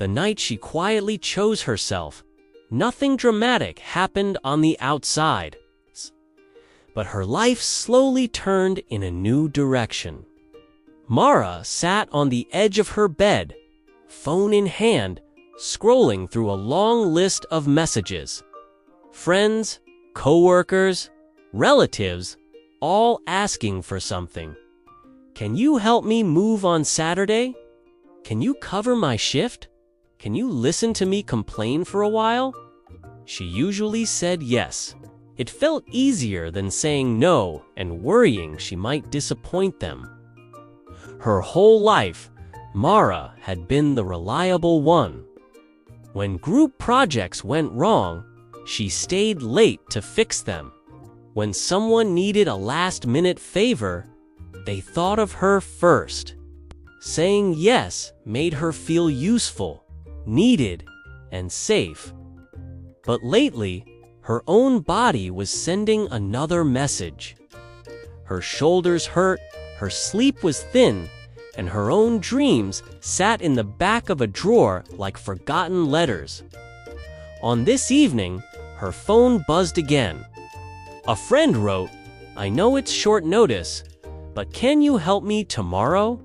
The night she quietly chose herself, nothing dramatic happened on the outside, but her life slowly turned in a new direction. Mara sat on the edge of her bed, phone in hand, scrolling through a long list of messages. Friends, coworkers, relatives, all asking for something. Can you help me move on Saturday? Can you cover my shift? Can you listen to me complain for a while? She usually said yes. It felt easier than saying no and worrying she might disappoint them. Her whole life, Mara had been the reliable one. When group projects went wrong, she stayed late to fix them. When someone needed a last-minute favor, they thought of her first. Saying yes made her feel useful, needed, and safe. But lately, her own body was sending another message. Her shoulders hurt, her sleep was thin, and her own dreams sat in the back of a drawer like forgotten letters. On this evening, her phone buzzed again. A friend wrote, "I know it's short notice, but can you help me tomorrow?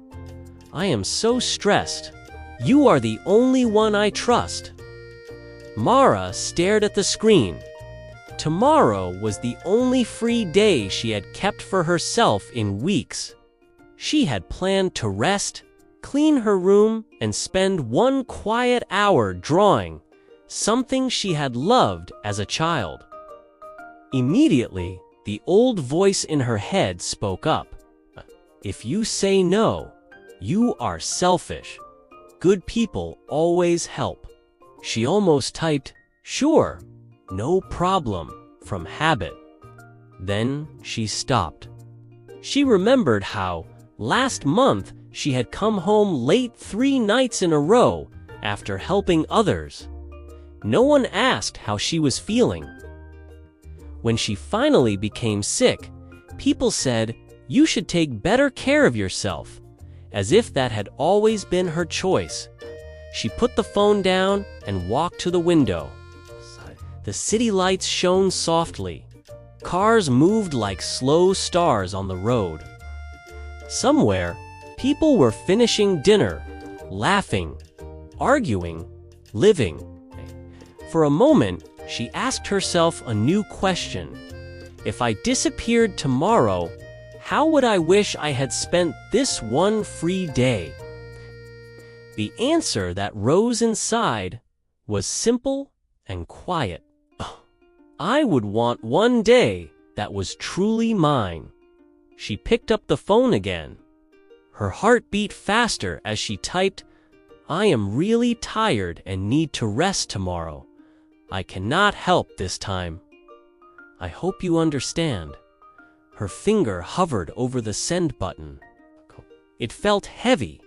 I am so stressed. You are the only one I trust." Mara stared at the screen. Tomorrow was the only free day she had kept for herself in weeks. She had planned to rest, clean her room, and spend one quiet hour drawing, something she had loved as a child. Immediately, the old voice in her head spoke up. "If you say no, you are selfish. Good people always help." She almost typed, "Sure, no problem," from habit. Then she stopped. She remembered how, last month, she had come home late 3 nights in a row after helping others. No one asked how she was feeling. When she finally became sick, people said, "You should take better care of yourself," as if that had always been her choice. She put the phone down and walked to the window. The city lights shone softly. Cars moved like slow stars on the road. Somewhere, people were finishing dinner, laughing, arguing, living. For a moment, she asked herself a new question. If I disappeared tomorrow, how would I wish I had spent this one free day? The answer that rose inside was simple and quiet. I would want one day that was truly mine. She picked up the phone again. Her heart beat faster as she typed, "I am really tired and need to rest tomorrow. I cannot help this time. I hope you understand." Her finger hovered over the send button. It felt heavy,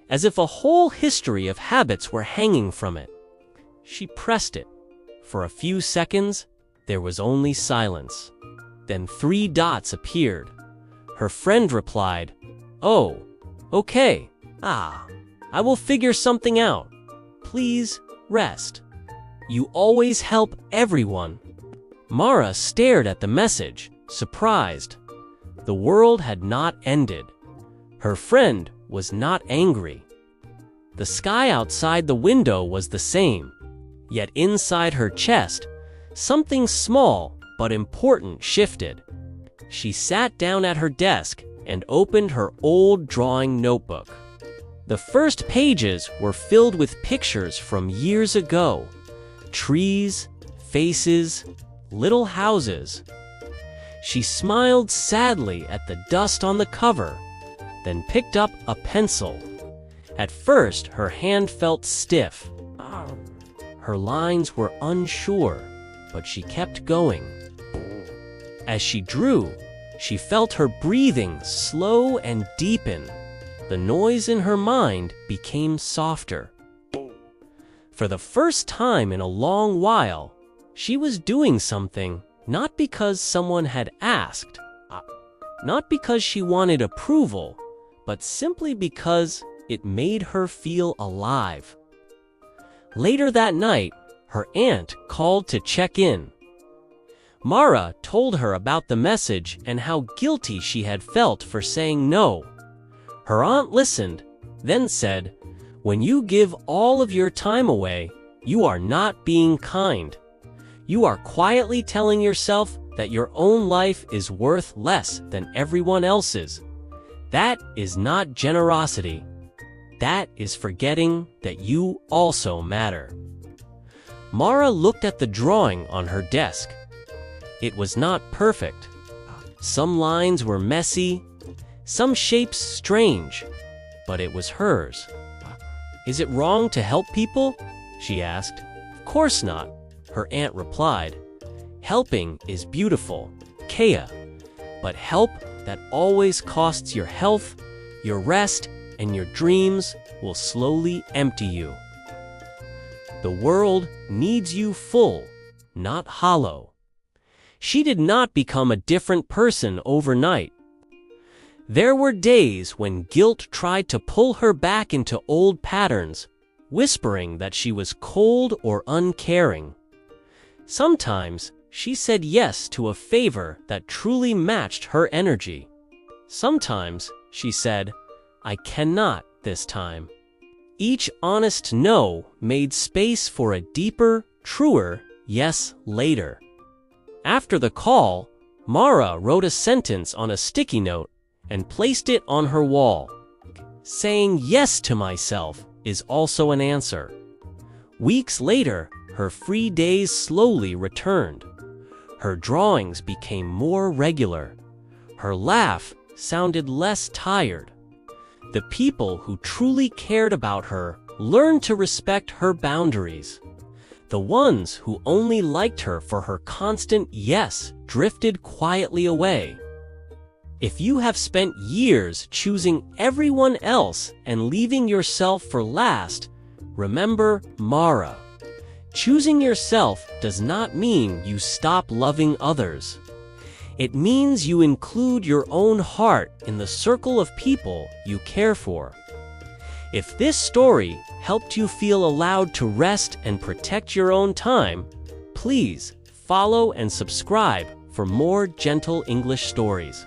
as if a whole history of habits were hanging from it. She pressed it. For a few seconds, there was only silence. Then 3 dots appeared. Her friend replied, "Oh, okay. I will figure something out. Please rest. You always help everyone." Mara stared at the message, surprised. The world had not ended. Her friend was not angry. The sky outside the window was the same, yet inside her chest, something small but important shifted. She sat down at her desk and opened her old drawing notebook. The first pages were filled with pictures from years ago. Trees, faces, little houses. She smiled sadly at the dust on the cover, then picked up a pencil. At first, her hand felt stiff. Her lines were unsure, but she kept going. As she drew, she felt her breathing slow and deepen. The noise in her mind became softer. For the first time in a long while, she was doing something not because someone had asked, not because she wanted approval, but simply because it made her feel alive. Later that night, her aunt called to check in. Mara told her about the message and how guilty she had felt for saying no. Her aunt listened, then said, "When you give all of your time away, you are not being kind. You are quietly telling yourself that your own life is worth less than everyone else's. That is not generosity. That is forgetting that you also matter." Mara looked at the drawing on her desk. It was not perfect. Some lines were messy, some shapes strange, but it was hers. "Is it wrong to help people?" she asked. "Of course not," her aunt replied. "Helping is beautiful, Kea, but help that always costs your health, your rest, and your dreams will slowly empty you. The world needs you full, not hollow." She did not become a different person overnight. There were days when guilt tried to pull her back into old patterns, whispering that she was cold or uncaring. Sometimes she said yes to a favor that truly matched her energy. Sometimes she said, "I cannot this time." Each honest no made space for a deeper, truer yes later. After the call, Mara wrote a sentence on a sticky note and placed it on her wall. Saying yes to myself is also an answer. Weeks later, her free days slowly returned. Her drawings became more regular. Her laugh sounded less tired. The people who truly cared about her learned to respect her boundaries. The ones who only liked her for her constant yes drifted quietly away. If you have spent years choosing everyone else and leaving yourself for last, remember Mara. Choosing yourself does not mean you stop loving others. It means you include your own heart in the circle of people you care for. If this story helped you feel allowed to rest and protect your own time, please follow and subscribe for more gentle English stories.